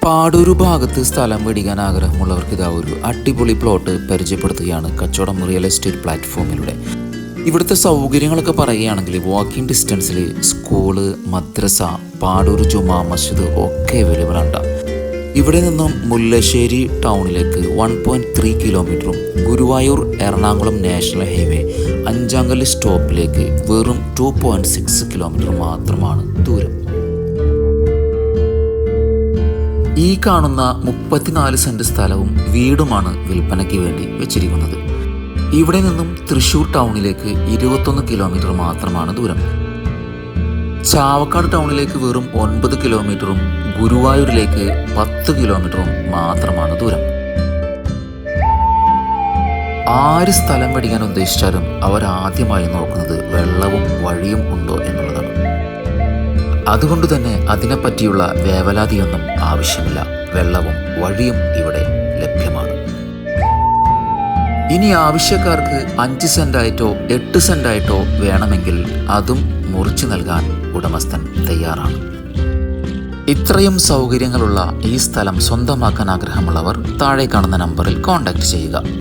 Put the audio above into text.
പാടൂരു ഭാഗത്ത് സ്ഥലം മേടിക്കാൻ ആഗ്രഹമുള്ളവർക്ക് ഇതാ ഒരു അടിപൊളി പ്ലോട്ട് പരിചയപ്പെടുത്തുകയാണ് കച്ചവടം റിയൽ എസ്റ്റേറ്റ് പ്ലാറ്റ്ഫോമിലൂടെ. ഇവിടുത്തെ സൗകര്യങ്ങളൊക്കെ പറയുകയാണെങ്കിൽ വാക്കിംഗ് ഡിസ്റ്റൻസിൽ സ്കൂള്, മദ്രസ, പാടൂർ ജുമാ മസ്ജിദ് ഒക്കെ അവൈലബിൾ ആണ്. ഇവിടെ നിന്നും മുല്ലശ്ശേരി ടൗണിലേക്ക് 1.3 കിലോമീറ്ററും ഗുരുവായൂർ എറണാകുളം നാഷണൽ ഹൈവേ അഞ്ചാങ്കല് സ്റ്റോപ്പിലേക്ക് വെറും 2.6 കിലോമീറ്റർ മാത്രമാണ് ദൂരം. ഈ കാണുന്ന 34 സെന്റ് സ്ഥലവും വീടുമാണ് വിൽപ്പനയ്ക്ക് വേണ്ടി വെച്ചിരിക്കുന്നത്. ഇവിടെ നിന്നും തൃശ്ശൂർ ടൗണിലേക്ക് 21 കിലോമീറ്റർ മാത്രമാണ് ദൂരം. ചാവക്കാട് ടൗണിലേക്ക് വെറും 9 കിലോമീറ്ററും ഗുരുവായൂരിലേക്ക് 10 കിലോമീറ്ററും മാത്രമാണ് ദൂരം. ആര് സ്ഥലം മേടിക്കാൻ ഉദ്ദേശിച്ചാലും അവരാദ്യമായി നോക്കുന്നത് വെള്ളവും വഴിയും ഉണ്ടോ എന്നുള്ളതാണ്. അതുകൊണ്ട് തന്നെ അതിനെപ്പറ്റിയുള്ള വേവലാതിയൊന്നും ആവശ്യമില്ല. വെള്ളവും വഴിയും ഇവിടെ ലഭ്യമാണ്. ഇനി ആവശ്യക്കാർക്ക് 5 സെന്റായിട്ടോ 8 സെന്റായിട്ടോ വേണമെങ്കിൽ അതും മുറിച്ചു നൽകാൻ ഉടമസ്ഥൻ തയ്യാറാണ്. ഇത്രയും സൗകര്യങ്ങളുള്ള ഈ സ്ഥലം സ്വന്തമാക്കാൻ ആഗ്രഹമുള്ളവർ താഴെ കാണുന്ന നമ്പറിൽ കോൺടാക്ട് ചെയ്യുക.